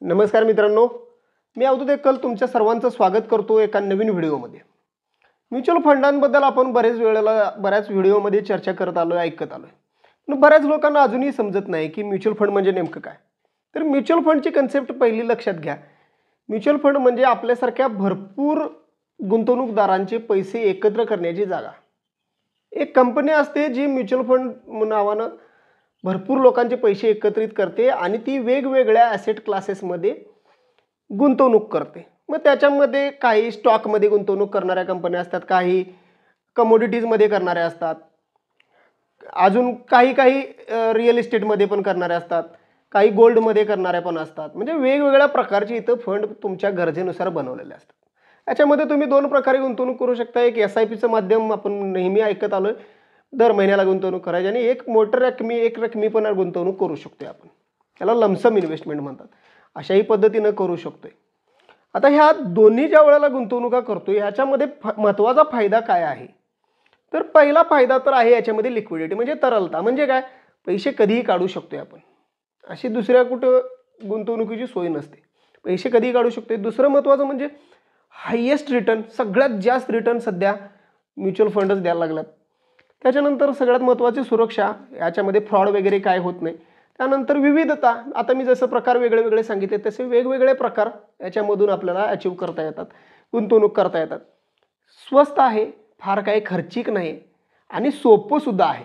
नमस्कार मित्रांनो, मी अवधूत एकल तुमच्या सर्वांचं स्वागत करतो एका नवीन व्हिडिओमध्ये। म्युच्युअल फंडांबद्दल आपण बऱ्याच व्हिडिओमध्ये चर्चा करत आलोय, ऐकत आलोय। पण बऱ्याच लोकांना अजूनही समजत नाही की म्युच्युअल फंड म्हणजे नेमकं काय। तर म्युच्युअल फंडची कन्सेप्ट पहिली लक्षात घ्या। म्युच्युअल फंड म्हणजे आपल्यासारख्या भरपूर गुंतवणूकदारांचे पैसे एकत्र करण्याची जागा। एक कंपनी असते जी म्युच्युअल फंड नावानं भरपूर लोकांचे पैसे एकत्रित करते आणि ती वेगवेगळ्या ॲसेट क्लासेसमध्ये गुंतवणूक करते। मग त्याच्यामध्ये काही स्टॉकमध्ये गुंतवणूक करणाऱ्या कंपन्या असतात, काही कमोडिटीजमध्ये करणाऱ्या असतात, अजून काही रिअल इस्टेटमध्ये पण करणाऱ्या असतात, काही गोल्डमध्ये करणाऱ्या पण असतात। म्हणजे वेगवेगळ्या प्रकारचे इथं फंड तुमच्या गरजेनुसार बनवलेले असतात। याच्यामध्ये तुम्ही दोन प्रकारे गुंतवणूक करू शकता। एक SIPचं माध्यम आपण नेहमी ऐकत आलोय, दर महिन्याला गुंतवणूक करायची, आणि एक एक रकमी पण गुंतवणूक करू शकतोय आपण, त्याला लमसम इन्व्हेस्टमेंट म्हणतात। अशाही पद्धतीने करू शकतोय। आता ह्या दोन्ही ज्या वेळेला गुंतवणुका करतोय ह्याच्यामध्ये महत्त्वाचा फायदा काय आहे, तर पहिला फायदा तर आहे याच्यामध्ये लिक्विडिटी, म्हणजे तरलता। म्हणजे काय, पैसे कधीही काढू शकतोय आपण, अशी दुसऱ्या कुठं गुंतवणुकीची सोय नसते, पैसे कधीही काढू शकतोय। दुसरं महत्त्वाचं म्हणजे हायेस्ट रिटर्न, सगळ्यात जास्त रिटर्न सध्या म्युच्युअल फंडच द्यायला लागलात। त्याच्यानंतर सगळ्यात महत्त्वाची सुरक्षा, याच्यामध्ये फ्रॉड वगैरे काय होत नाही। त्यानंतर विविधता, आता मी जसं प्रकार वेगळे सांगितले तसे वेगवेगळे प्रकार याच्यामधून आपल्याला अचीव करता येतात, गुंतवणूक करता येतात। स्वस्त आहे, फार काही खर्चिक नाही, आणि सोपं सुद्धा आहे।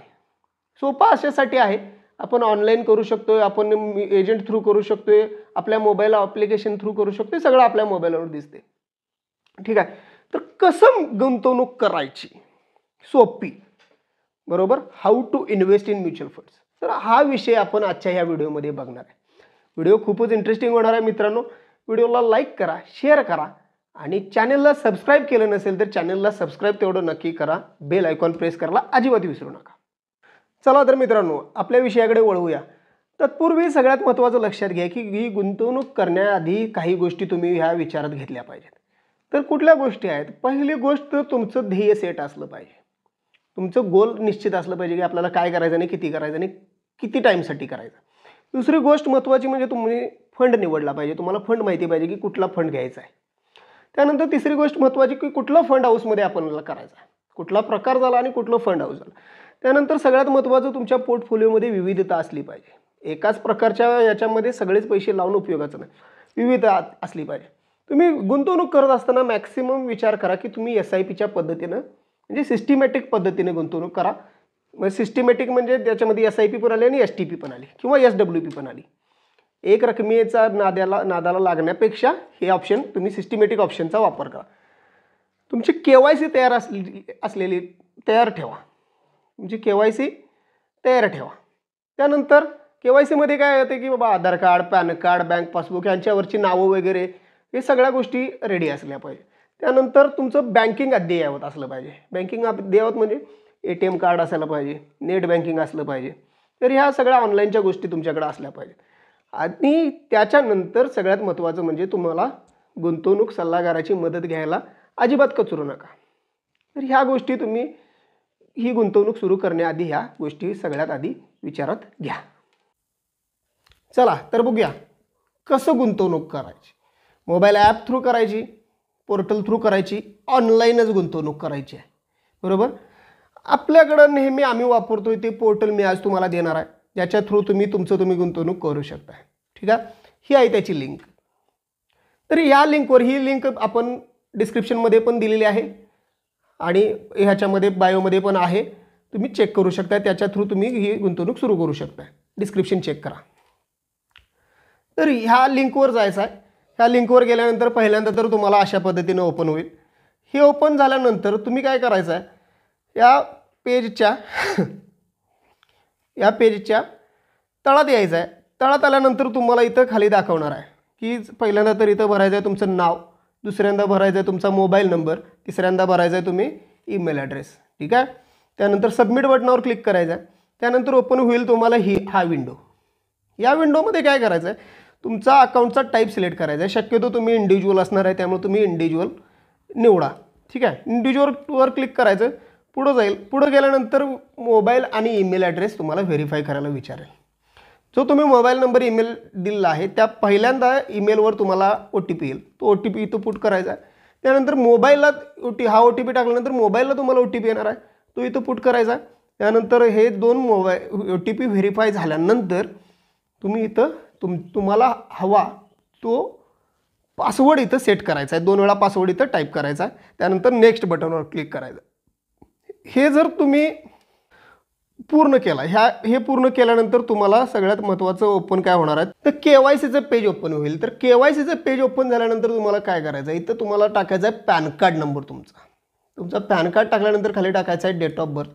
सोपं अशासाठी आहे, आपण ऑनलाईन करू शकतोय, आपण एजंट थ्रू करू शकतोय, आपल्या मोबाईल ॲप्लिकेशन थ्रू करू शकतोय, सगळं आपल्या मोबाईलवर दिसते। ठीक आहे, तर कसं गुंतवणूक करायची सोपी, बरोबर, how to invest in mutual funds, तर हा विषय आपण आजच्या ह्या व्हिडिओमध्ये बघणार आहे। व्हिडिओ खूपच इंटरेस्टिंग होणार आहे मित्रांनो। व्हिडिओला लाईक करा, शेअर करा, आणि चॅनलला सबस्क्राईब केलं नसेल तर चॅनलला सबस्क्राईब तेवढं नक्की करा, बेल आयकॉन प्रेस करायला अजिबात विसरू नका। चला तर मित्रांनो, आपल्या विषयाकडे वळूया। तत्पूर्वी सगळ्यात महत्त्वाचं लक्षात घ्या की ही गुंतवणूक करण्याआधी काही गोष्टी तुम्ही ह्या विचारात घेतल्या पाहिजेत। तर कुठल्या गोष्टी आहेत? पहिली गोष्ट, तुमचं ध्येय सेट असलं पाहिजे, तुमचं गोल निश्चित असलं पाहिजे की आपल्याला काय करायचं आणि किती करायचं आणि किती टाईमसाठी करायचं। दुसरी गोष्ट महत्त्वाची म्हणजे तुम्ही फंड निवडला पाहिजे, तुम्हाला फंड माहिती पाहिजे की कुठला फंड घ्यायचा आहे। त्यानंतर तिसरी गोष्ट महत्त्वाची की कुठलं फंड हाऊसमध्ये आपल्याला करायचं आहे, कुठला प्रकार झाला आणि कुठलं फंड हाऊस झालं। त्यानंतर सगळ्यात महत्त्वाचं, तुमच्या पोर्टफोलिओमध्ये विविधता असली पाहिजे। एकाच प्रकारच्या याच्यामध्ये सगळेच पैसे लावून उपयोगाचं नाही, विविधता असली पाहिजे। तुम्ही गुंतवणूक करत असताना मॅक्सिमम विचार करा की तुम्ही SIPच्या पद्धतीनं, म्हणजे सिस्टमॅटिक पद्धतीने गुंतवणूक करा। मग सिस्टमॅटिक म्हणजे त्याच्यामध्ये SIP पण आली आणि STP पण आली किंवा SWP पण आली। एक रकमेचा नादाला लागण्यापेक्षा हे ऑप्शन, तुम्ही सिस्टमॅटिक ऑप्शनचा वापर करा। तुमची KYC तयार ठेवा, तुमची KYC तयार ठेवा। त्यानंतर KYC मध्ये काय होतं की बाबा Aadhaar card, PAN card, bank passbook यांच्यावरची नावं वगैरे हे सगळ्या गोष्टी रेडी असल्या पाहिजे। त्यानंतर तुमचं बँकिंग अद्ययावत असलं पाहिजे। बँकिंग अद्ययावत म्हणजे ATM कार्ड असायला पाहिजे, नेट बँकिंग असलं पाहिजे। तर ह्या सगळ्या ऑनलाईनच्या गोष्टी तुमच्याकडे असल्या पाहिजेत। आणि त्याच्यानंतर सगळ्यात महत्त्वाचं म्हणजे तुम्हाला गुंतवणूक सल्लागाराची मदत घ्यायला अजिबात कचरू नका। तर ह्या गोष्टी तुम्ही ही गुंतवणूक सुरू करण्याआधी ह्या गोष्टी सगळ्यात आधी विचारात घ्या। चला तर बघूया कसं गुंतवणूक करायची। मोबाईल ॲप थ्रू करायची, पोर्टल थ्रू करायची, ऑनलाईनच गुंतवणूक करायची आहे, बरोबर। आपल्याकडं नेहमी आम्ही वापरतोय ते पोर्टल मी आज तुम्हाला देणार आहे, ज्याच्या थ्रू तुम्ही गुंतवणूक करू शकता। ठीक आहे, ही आहे त्याची लिंक। तर या लिंकवर, ही लिंक आपण डिस्क्रिप्शनमध्ये पण दिलेली आहे आणि ह्याच्यामध्ये बायोमध्ये पण आहे, तुम्ही चेक करू शकता। त्याच्या थ्रू तुम्ही ही गुंतवणूक सुरू करू शकता। डिस्क्रिप्शन चेक करा। तर ह्या लिंकवर जायचं आहे। ह्या लिंकवर गेल्यानंतर पहिल्यांदा तर तुम्हाला अशा पद्धतीने ओपन होईल। हे ओपन झाल्यानंतर तुम्ही काय करायचं आहे, या पेजच्या तळात यायचं आहे। तळात आल्यानंतर तुम्हाला इथं खाली दाखवणार आहे की पहिल्यांदा तर इथं भरायचं आहे तुमचं नाव, दुसऱ्यांदा भरायचं आहे तुमचा मोबाईल नंबर, तिसऱ्यांदा भरायचं आहे तुम्ही ईमेल ॲड्रेस। ठीक आहे, त्यानंतर सबमिट बटनावर क्लिक करायचं आहे। त्यानंतर ओपन होईल तुम्हाला हा विंडो। या विंडोमध्ये काय करायचं आहे, तुमचा अकाउंटचा टाईप सिलेक्ट करायचा आहे। शक्यतो तुम्ही इंडिव्हिज्युअल असणार आहे, त्यामुळे तुम्ही इंडिव्हिज्युअल निवडा। ठीक आहे, इंडिव्हिज्युअलवर क्लिक करायचं, पुढं जाईल। पुढं गेल्यानंतर मोबाईल आणि ईमेल ॲड्रेस तुम्हाला व्हेरीफाय करायला विचारेल। जो तुम्ही मोबाईल नंबर ईमेल दिलेला आहे त्या पहिल्यांदा ईमेलवर तुम्हाला OTP येईल. तो OTP इथं पुट करायचा आहे. त्यानंतर मोबाईलला हा OTP टाकल्यानंतर मोबाईलला तुम्हाला OTP येणार आहे, तो इथं पुट करायचा आहे. त्यानंतर हे 2 OTP व्हेरीफाय झाल्यानंतर तुम्ही इथं तुम्हाला हवा तो पासवर्ड इथं सेट करायचा आहे. 2 वेळा पासवर्ड इथं टाईप करायचा आहे. त्यानंतर नेक्स्ट बटनवर क्लिक करायचं. हे जर तुम्ही पूर्ण केला, हे पूर्ण केल्यानंतर तुम्हाला सगळ्यात महत्त्वाचं ओपन काय होणार आहे तर KYCचं पेज ओपन होईल. तर KYCचं पेज ओपन झाल्यानंतर तुम्हाला काय करायचं आहे, इथं तुम्हाला टाकायचा आहे पॅन कार्ड नंबर तुमचा पॅन कार्ड टाकल्यानंतर खाली टाकायचा आहे डेट ऑफ बर्थ.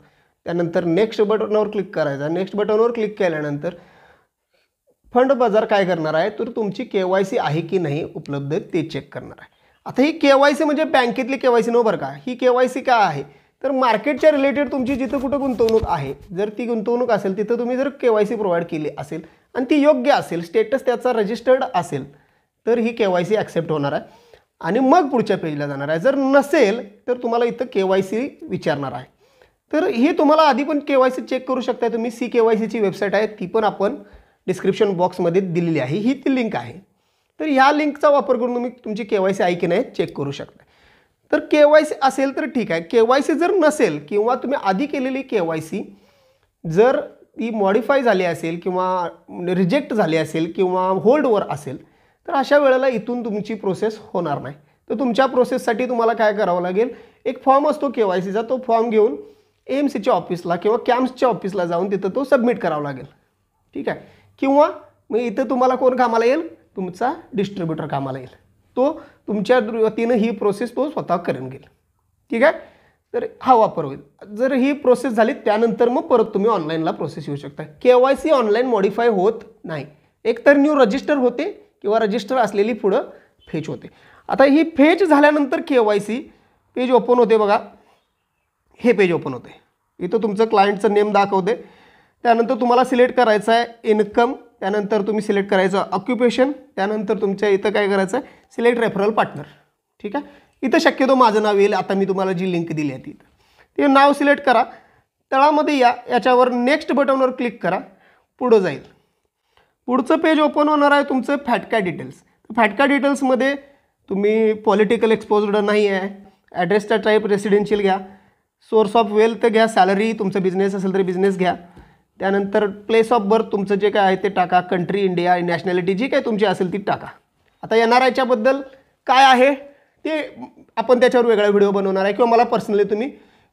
त्यानंतर नेक्स्ट बटनवर क्लिक करायचा. नेक्स्ट बटनवर क्लिक केल्यानंतर फंड बाजार काय करणार आहे तर तुमची KYC आहे की नाही उपलब्ध ते चेक करणार आहे. आता ही KYC म्हणजे बँकेतली KYC नव्हे बरं का. ही KYC काय आहे तर मार्केटच्या रिलेटेड तुमची जिथं कुठं गुंतवणूक आहे, जर ती गुंतवणूक असेल तिथं तुम्ही जर KYC प्रोव्हाइड केली असेल आणि ती योग्य असेल, स्टेटस त्याचा रजिस्टर्ड असेल तर ही KYC ॲक्सेप्ट होणार आहे आणि मग पुढच्या पेजला जाणार आहे. जर नसेल तर तुम्हाला इथं KYC विचारणार आहे. तर हे तुम्हाला आधी पण KYC चेक करू शकता तुम्ही. CKYCची वेबसाईट आहे, ती पण आपण डिस्क्रिप्शन बॉक्समध्ये दिलेली आहे. ही ती लिंक आहे. तर ह्या लिंकचा वापर करून तुम्ही तुमची KYC आहे की नाही चेक करू शकता. तर KYC असेल तर ठीक आहे. KYC जर नसेल किंवा तुम्ही आधी केलेली KYC जर ती मॉडिफाय झाली असेल किंवा रिजेक्ट झाली असेल किंवा होल्डवर असेल तर अशा वेळेला इथून तुमची प्रोसेस होणार नाही. तर तुमच्या प्रोसेससाठी तुम्हाला काय करावं लागेल, एक फॉर्म असतो KYCचा, तो फॉर्म घेऊन AMCच्या ऑफिसला किंवा CAMSच्या ऑफिसला जाऊन तिथं तो सबमिट करावा लागेल. ठीक आहे. किंवा मग इथं तुम्हाला कोण कामाला येईल, तुमचा डिस्ट्रीब्युटर कामाला येईल. तो तुमच्या वतीनं ही प्रोसेस तो स्वतः करून घेईल. ठीक आहे. तर हा वापर होईल. जर ही प्रोसेस झाली त्यानंतर मग परत तुम्ही ऑनलाईनला प्रोसेस येऊ शकता. KYC ऑनलाईन मॉडिफाय होत नाही. एकतर न्यू रजिस्टर होते किंवा रजिस्टर असलेली पुढं फेच होते. आता ही फेच झाल्यानंतर KYC पेज ओपन होते बघा. हे पेज ओपन होते. इथं तुमचं क्लायंटचं नेम दाखवते. त्यानंतर तुम्हाला सिलेक्ट करायचं आहे इन्कम. त्यानंतर तुम्ही सिलेक्ट करायचं ऑक्युपेशन. त्यानंतर तुमच्या इथं काय करायचं आहे, सिलेक्ट रेफरल पार्टनर. ठीक आहे. इथं शक्यतो माझं नाव येईल. आता मी तुम्हाला जी लिंक दिली आहे तिथं ते नाव सिलेक्ट करा. तळामध्ये याच्यावर नेक्स्ट बटनवर क्लिक करा. पुढं जाईल. पुढचं पेज ओपन होणार आहे तुमचं फॅटका डिटेल्स. फॅटका डिटेल्समध्ये तुम्ही पॉलिटिकल एक्सपोज्ड नाही आहे, ॲड्रेसचा टाईप रेसिडेन्शियल घ्या, सोर्स ऑफ वेल्थ घ्या, सॅलरी तुमचा बिझनेस असेल तर बिझनेस घ्या. त्यानंतर प्लेस ऑफ बर्थ तुमचं जे काय आहे ते टाका, कंट्री इंडिया, नॅशनॅलिटी जी काय तुमची असेल ती टाका. आता NRIच्याबद्दल काय आहे ते आपण त्याच्यावर वेगळा व्हिडिओ बनवणार आहे किंवा मला पर्सनली तुम्ही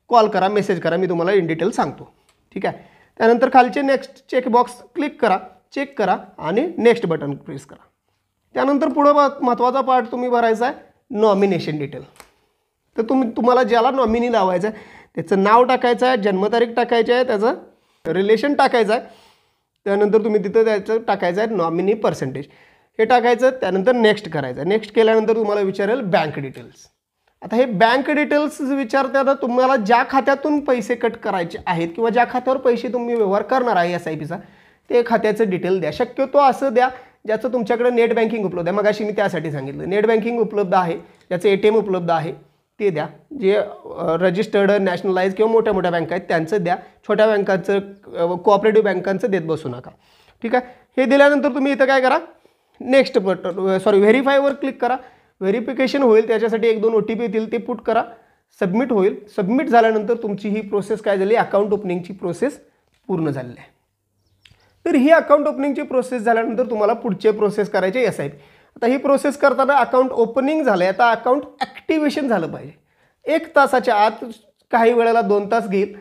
कॉल करा, मेसेज करा, मी तुम्हाला इन डिटेल सांगतो. ठीक आहे. त्यानंतर खालचे नेक्स्ट चेकबॉक्स क्लिक करा, चेक करा आणि नेक्स्ट बटन प्रेस करा. त्यानंतर पुढं महत्त्वाचा पार्ट तुम्ही भरायचा आहे नॉमिनेशन डिटेल. तर तुम्हाला ज्याला नॉमिनी लावायचं आहे त्याचं नाव टाकायचं आहे, जन्मतारीख टाकायची आहे, त्याचं रिलेशन टाकायचं आहे. त्यानंतर तुम्ही तिथं त्याचं टाकायचं आहे नॉमिनी पर्सेंटेज हे टाकायचं. त्यानंतर नेक्स्ट करायचं. नेक्स्ट केल्यानंतर तुम्हाला विचारेल बँक डिटेल्स. आता हे बँक डिटेल्स विचारताना तुम्हाला ज्या खात्यातून पैसे कट करायचे आहेत किंवा ज्या खात्यावर पैसे तुम्ही व्यवहार करणार आहे SIPचा ते खात्याचं डिटेल द्या. शक्यतो असं द्या ज्याचं तुमच्याकडे नेट बँकिंग उपलब्ध आहे. मगाशी मी त्यासाठी सांगितलं नेट बँकिंग उपलब्ध आहे, ज्याचं ATM उपलब्ध आहे ते द्या. जे रजिस्टर्ड नॅशनलाइज किंवा मोठ्या मोठ्या बँका आहेत त्यांचं द्या. छोट्या बँकांचं कोऑपरेटिव्ह बँकांचं देत बसू नका. ठीक आहे. हे दिल्यानंतर तुम्ही इथं काय करा, नेक्स्ट बटन व्हेरीफायवर क्लिक करा. व्हेरिफिकेशन होईल, त्याच्यासाठी 1-2 OTP येतील ते पुट करा. सबमिट होईल. सबमिट झाल्यानंतर तुमची ही प्रोसेस काय झाली, अकाउंट ओपनिंगची प्रोसेस पूर्ण झालेली आहे. तर ही अकाउंट ओपनिंगची प्रोसेस झाल्यानंतर तुम्हाला पुढचे प्रोसेस करायचे SIP. आता ही प्रोसेस करताना अकाउंट ओपनिंग झालं आहे, आता अकाउंट ॲक्टिवेशन झालं पाहिजे. 1 तासाच्या आत, काही वेळेला 2 तास घेईल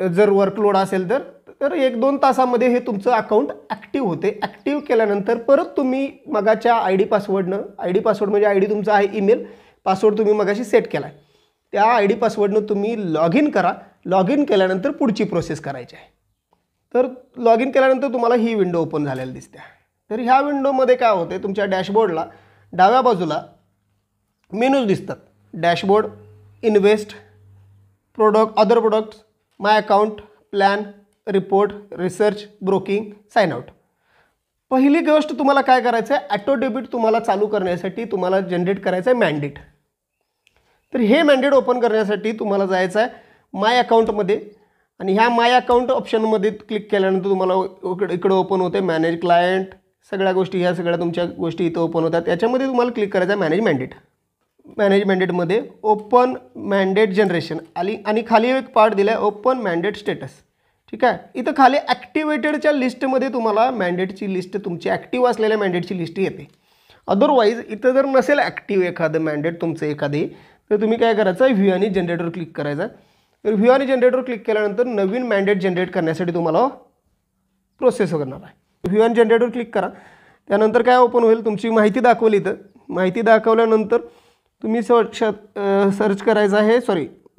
जर वर्कलोड असेल तर 1-2 तासामध्ये हे तुमचं अकाउंट ॲक्टिव्ह होते. ॲक्टिव्ह केल्यानंतर परत तुम्ही मगाच्या ID पासवर्ड म्हणजे ID तुमचा आहे ईमेल पासवर्ड तुम्ही मगाशी सेट केला आहे त्या ID पासवर्डनं तुम्ही लॉग इन करा. लॉग इन केल्यानंतर पुढची प्रोसेस करायची आहे. तर लॉग इन केल्यानंतर तुम्हाला ही विंडो ओपन झालेली दिसते. तर ह्या विंडोमध्ये काय होते, तुमच्या डॅशबोर्डला डाव्या बाजूला मेनूज दिसतात. Dashboard, invest, product, other products, my account, plan, report, research, broking, sign out. पहिली गोष्ट तुम्हाला काय करायचं आहे, ॲटो डेबिट तुम्हाला चालू करण्यासाठी तुम्हाला जनरेट करायचं आहे मॅन्डेट. तर हे मॅन्डेट ओपन करण्यासाठी तुम्हाला जायचं आहे माय अकाउंटमध्ये आणि ह्या माय अकाउंट ऑप्शनमध्ये क्लिक केल्यानंतर तुम्हाला इकडं ओपन होते मॅनेज क्लायंट, सगळ्या गोष्टी, ह्या सगळ्या तुमच्या गोष्टी इथं ओपन होतात. याच्यामध्ये तुम्हाला क्लिक करायचं आहे मॅनेज मॅन्डेट. मॅनेज मॅन्डेटमध्ये ओपन मॅन्डेट जनरेशन आली आणि खाली एक पार्ट दिला आहे ओपन मॅन्डेट स्टेटस. ठीक आहे, इथं खाली ॲक्टिवेटेडच्या लिस्टमध्ये तुम्हाला मॅन्डेटची लिस्ट, तुमची ॲक्टिव्ह असलेल्या मॅन्डेटची लिस्ट येते. अदरवाईज इथं जर नसेल ॲक्टिव्ह एखादं मॅन्डेट तुमचं एखादी, तर तुम्ही काय करायचं आहे, व्ह्यू आणि जनरेटवर क्लिक करायचं. तर व्ह्यू आणि जनरेटवर क्लिक केल्यानंतर नवीन मॅन्डेट जनरेट करण्यासाठी तुम्हाला प्रोसेस करणार आहे. व्ह्यू आणि जनरेटवर क्लिक करा. त्यानंतर काय ओपन होईल, तुमची माहिती दाखवली. इथं माहिती दाखवल्यानंतर तुम्ही सर्च करायचं आहे,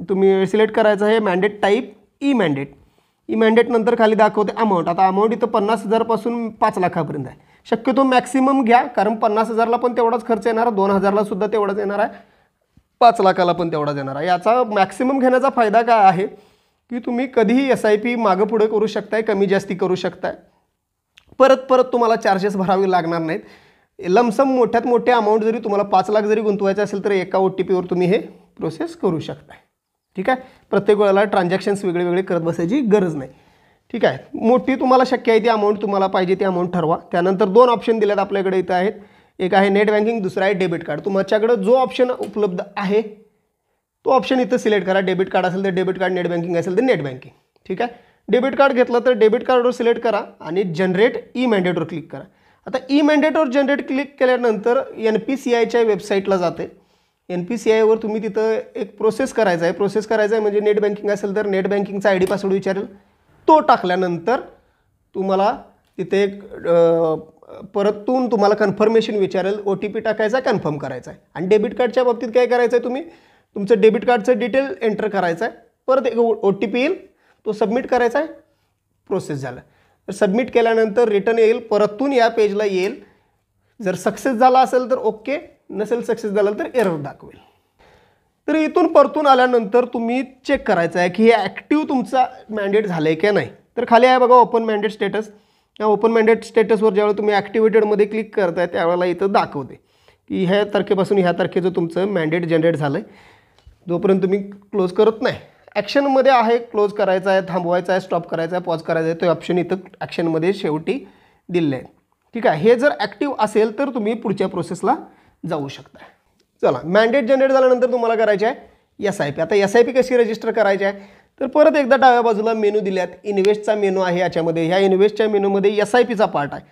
तुम्ही सिलेक्ट करायचं आहे mandate type E mandate. E mandate नंतर खाली दाखवते अमाऊंट. आता अमाऊंट इथं 50,000 पासून 5 लाखापर्यंत आहे. शक्यतो मॅक्सिमम घ्या, कारण 50,000ला पण तेवढाच खर्च येणार, 2,000ला सुद्धा तेवढाच येणार आहे, 5 लाखाला पण तेवढाच येणार आहे. याचा मॅक्सिमम घेण्याचा फायदा काय आहे की तुम्ही कधीही SIP मागं पुढे करू शकताय, कमी जास्ती करू शकताय. परत तुम्हाला चार्जेस भरावे लागणार नाहीत. लमसम मोठ्यात मोठे अमाऊंट जरी तुम्हाला 5 लाख जरी गुंतवायचं असेल तर एका OTPवर तुम्ही हे प्रोसेस करू शकताय. ठीक आहे, प्रत्येक वेळेला ट्रान्झॅक्शन्स वेगळे करत बसायची गरज नाही. ठीक आहे, मोठी तुम्हाला शक्य आहे ती अमाऊंट, तुम्हाला पाहिजे ती अमाऊंट ठरवा. त्यानंतर 2 ऑप्शन दिलेत आपल्याकडे इथं आहेत. एक आहे नेट बँकिंग, दुसरा आहे डेबिट कार्ड. तुमच्याकडे जो ऑप्शन उपलब्ध आहे तो ऑप्शन इथं सिलेक्ट करा. डेबिट कार्ड असेल तर डेबिट कार्ड, नेट बँकिंग असेल तर नेट बँकिंग. ठीक आहे, डेबिट कार्ड घेतलं तर डेबिट कार्डवर सिलेक्ट करा आणि जनरेट ई मॅन्डेटवर क्लिक करा. आता ई मॅन्डेटवर जनरेट क्लिक केल्यानंतर NPCIच्या वेबसाईटला जाते. NPCIवर तुम्ही तिथं एक प्रोसेस करायचा आहे. प्रोसेस करायचा आहे म्हणजे नेट बँकिंग असेल तर नेट बँकिंगचा ID पासवर्ड विचारेल. तो टाकल्यानंतर तुम्हाला तिथे एक परतून तुम्हाला कन्फर्मेशन विचारेल. OTP टाकायचा, कन्फर्म करायचा आहे. आणि डेबिट कार्डच्या बाबतीत काय करायचं आहे, तुम्ही तुमचं डेबिट कार्डचं डिटेल एंटर करायचं आहे. परत एक OTP येईल, तो सबमिट करायचा आहे. प्रोसेस झालं. तर सबमिट केल्यानंतर रिटर्न येईल, परतून या पेजला येईल. जर सक्सेस झाला असेल तर ओके, नसेल सक्सेस झालं तर एरर दाखवेल. तर इथून परतून आल्यानंतर तुम्ही चेक करायचं आहे की हे ॲक्टिव्ह तुमचा मॅन्डेट झालं आहे की नाही. तर खाली आहे बघा ओपन मॅन्डेट स्टेटस. या ओपन मॅन्डेट स्टेटसवर ज्यावेळेला तुम्ही ॲक्टिवेटेडमध्ये क्लिक करताय त्यावेळेला इथं दाखवते की ह्या तारखेपासून ह्या तारखेचं तुमचं मॅन्डेट जनरेट झालं आहे. जोपर्यंत तुम्ही क्लोज करत नाही, ॲक्शनमध्ये आहे, क्लोज करायचा आहे, थांबवायचा आहे, स्टॉप करायचा आहे, पॉज करायचा आहे, तो ऑप्शन इथं ॲक्शनमध्ये शेवटी दिलेलं आहे. ठीक आहे, हे जर ॲक्टिव्ह असेल तर तुम्ही पुढच्या प्रोसेसला जाऊ शकता. चला, मॅन्डेट जनरेट झाल्यानंतर तुम्हाला करायचे आहे SIP. आता SIP कशी रजिस्टर करायची आहे, तर परत एकदा डाव्या बाजूला मेनू दिल्यात. इन्व्हेस्टचा मेनू आहे याच्यामध्ये. ह्या इन्व्हेस्टच्या मेनूमध्ये SIPचा पार्ट आहे.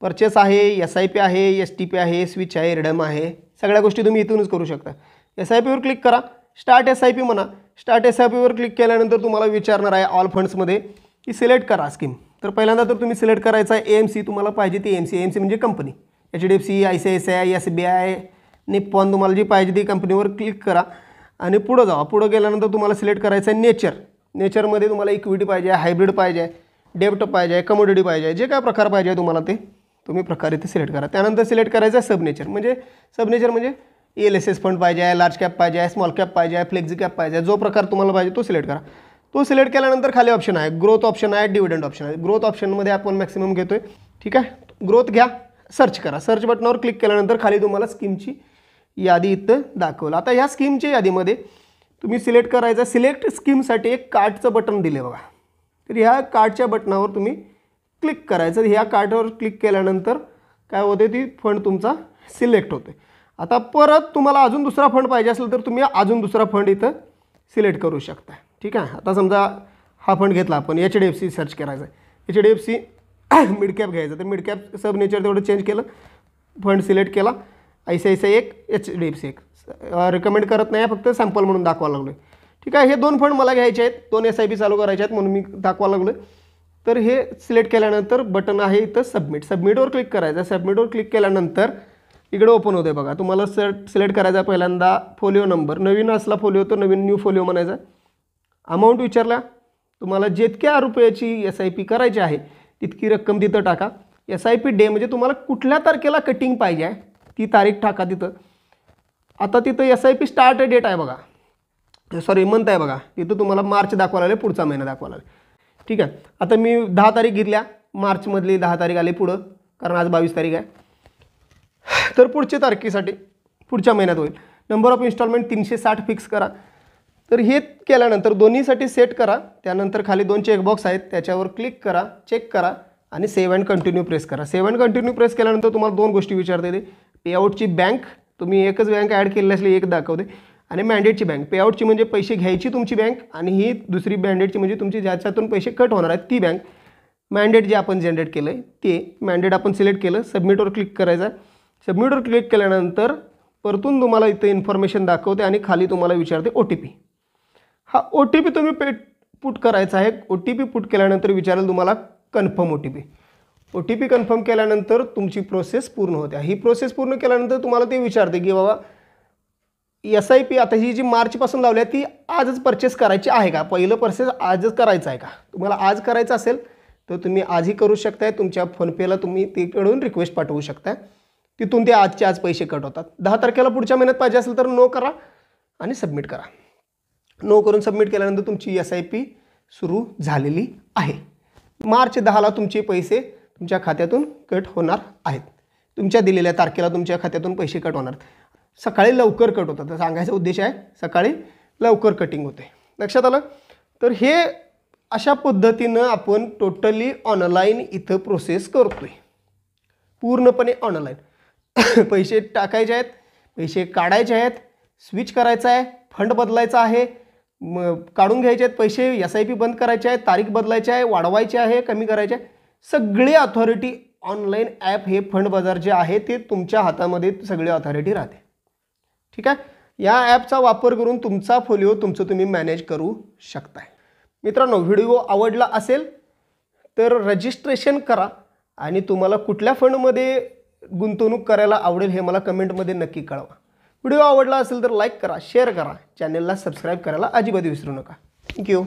परचेस आहे, SIP आहे, STP आहे, स्विच आहे, रिडम आहे, सगळ्या गोष्टी तुम्ही इथूनच करू शकता. SIPवर क्लिक करा, स्टार्ट SIP म्हणा. स्टार्ट SIPवर क्लिक केल्यानंतर तुम्हाला विचारणार आहे ऑल फंड्समध्ये की सिलेक्ट करा स्कीम. तर पहिल्यांदा तर तुम्ही सिलेक्ट करायचा आहे AMC, तुम्हाला पाहिजे ती AMC म्हणजे company. HDFC, ICICI, SBI, Nippon, तुम्हाला जी पाहिजे ती कंपनीवर क्लिक करा आणि पुढं जावा. पुढं गेल्यानंतर तुम्हाला सिलेक्ट करायचं आहे नेचर. नेचरमध्ये तुम्हाला इक्विटी पाहिजे, हायब्रिड पाहिजे, डेब्ट पाहिजे, कमोडिटी पाहिजे, जे काय प्रकार पाहिजे तुम्हाला ते तुम्ही प्रकार इथे सिलेक्ट करा. त्यानंतर सिलेक्ट करायचं आहे सबनेचर. म्हणजे LSS फंड पाहिजे, लार्ज कॅप पाहिजे, स्मॉल कॅप पाहिजे, फ्लेक्झी कॅप पाहिजे, जो प्रकार तुम्हाला पाहिजे तो सिलेक्ट करा. तो सिलेक्ट केल्यानंतर खाली ऑप्शन आहे ग्रोथ ऑप्शन आहे, डिव्हिडंड ऑप्शन आहे. ग्रोथ ऑप्शनमध्ये आपण मॅक्सिमम घेतोय. ठीक आहे, ग्रोथ घ्या, सर्च करा. सर्च बटनावर क्लिक केल्यानंतर खाली तुम्हाला स्कीमची यादी इथं दाखवलं. आता ह्या स्कीमच्या यादीमध्ये तुम्ही सिलेक्ट करायचं. सिलेक्ट स्कीमसाठी एक कार्डचं बटन दिले बघा. तर ह्या कार्डच्या बटनावर तुम्ही क्लिक करायचं. ह्या कार्डवर क्लिक केल्यानंतर काय होते, ती फंड तुमचा सिलेक्ट होते. आता परत तुम्हाला अजून दुसरा फंड पाहिजे असेल तर तुम्ही अजून दुसरा फंड इथं सिलेक्ट करू शकता. ठीक आहे, आता समजा हा फंड घेतला आपण, HDFC सर्च करायचा आहे. HDFC मिड कॅप घ्यायचं, तर मिड कॅप सब नेचर तेवढं चेंज केलं, फंड सिलेक्ट केला. ICICI एक, HDFC एक. रिकमेंड करत नाही, फक्त सॅम्पल म्हणून दाखवा लागलो. ठीक आहे, हे 2 फंड मला घ्यायचे आहेत, 2 SIP चालू करायचे आहेत म्हणून मी दाखवा लागलो. तर हे सिलेक्ट केल्यानंतर बटन आहे इथं सबमिट. सबमिटवर क्लिक करायचं. सबमिटवर क्लिक केल्यानंतर इकडे ओपन होते बघा. तुम्हाला सिलेक्ट करायचा पहिल्यांदा फोलिओ नंबर. नवीन असला फोलिओ तर नवीन न्यू फोलिओ म्हणायचा. अमाऊंट विचारला, तुम्हाला जितक्या रुपयाची SIP करायची आहे तितकी रक्कम तिथं टाका. SIP डे म्हणजे तुम्हाला कुठल्या तारखेला कटिंग पाहिजे आहे ती तारीख टाका तिथं. आता तिथं SIP स्टार्ट डेट आहे बघा, मंथ आहे बघा. तिथं तुम्हाला मार्च दाखवा लागले, पुढचा महिना दाखवा लागले. ठीक आहे, आता मी 10 तारीख घेतल्या, मार्चमधली 10 तारीख आली पुढं, कारण आज 22 तारीख आहे. तर पुढच्या तारखेसाठी पुढच्या महिन्यात होईल. नंबर ऑफ इन्स्टॉलमेंट 360 फिक्स करा. तर हे केल्यानंतर दोन्हीसाठी सेट करा. त्यानंतर खाली 2 चेकबॉक्स आहेत, त्याच्यावर क्लिक करा, चेक करा आणि सेव्ह अँड कंटिन्यू प्रेस करा. सेव्ह अँड कंटिन्यू प्रेस केल्यानंतर तुम्हाला 2 गोष्टी विचारते. ते पेआउटची बँक, तुम्ही एकच बँक ॲड केलेली असली एक दाखवते, आणि मॅन्डेटची बँक. पेआउटची म्हणजे पैसे घ्यायची तुमची बँक, आणि ही दुसरी मॅन्डेटची म्हणजे तुमची ज्याच्यातून पैसे कट होणार आहेत ती बँक. मॅन्डेट जे आपण जनरेट केलं आहे ते मॅन्डेट आपण सिलेक्ट केलं. सबमिटवर क्लिक करायचं. सबमिटवर क्लिक केल्यानंतर परतून तुम्हाला इथं इन्फॉर्मेशन दाखवते आणि खाली तुम्हाला विचारते OTP. हा OTP तुम्ही पुट करायचा आहे. OTP पुट केल्यानंतर विचारेल तुम्हाला कन्फर्म OTP. OTP कन्फर्म केल्यानंतर तुमची प्रोसेस पूर्ण होते. ही प्रोसेस पूर्ण केल्यानंतर तुम्हाला ते विचारते की बाबा SIP आता ही जी मार्चपासून लावली आहे ती आजच परचेस करायची आहे का, पहिलं प्रोसेस आजच करायचं आहे का. तुम्हाला आज करायचं असेल तर तुम्ही आजही करू शकताय. तुमच्या फोनपेला तुम्ही तिकडून रिक्वेस्ट पाठवू शकताय, तिथून ते आजचे आज पैसे कट होतात. 10 तारखेला पुढच्या महिन्यात पाहिजे असेल तर नो करा आणि सबमिट करा. नो करून सबमिट केल्यानंतर तुमची SIP सुरू झालेली आहे. मार्च 10ला तुमचे पैसे तुमच्या खात्यातून कट होणार आहेत. तुमच्या दिलेल्या तारखेला तुमच्या खात्यातून पैसे कट होणार. सकाळी लवकर कट होतात. तर सांगायचा उद्देश आहे सकाळी लवकर कटिंग होते. लक्षात आलं. तर हे अशा पद्धतीनं आपण टोटली ऑनलाईन इथं प्रोसेस करतोय, पूर्णपणे ऑनलाईन. पैसे टाकायचे आहेत, पैसे काढायचे आहेत, स्विच करायचं आहे, फंड बदलायचा आहे, काढून घ्यायचे आहेत पैसे, SIP बंद करायचे आहे, तारीख बदलायची आहे, वाढवायची आहे, कमी करायचे आहे, सगळी अथॉरिटी ऑनलाईन ॲप हे फंड बाजार जे आहे ते तुमच्या हातामध्ये सगळी अथॉरिटी राहते. ठीक आहे. या ॲपचा वापर करून तुमचा फोलिओ तुमचं तुम्ही मॅनेज करू शकताय. मित्रांनो, व्हिडिओ आवडला असेल तर रजिस्ट्रेशन करा आणि तुम्हाला कुठल्या फंडमध्ये गुंतवणूक करायला आवडेल हे मला कमेंटमध्ये नक्की कळवा. व्हिडिओ आवडला असेल तर लाईक करा, शेअर करा, चॅनलला सबस्क्राईब करायला अजिबात विसरू नका. थँक्यू.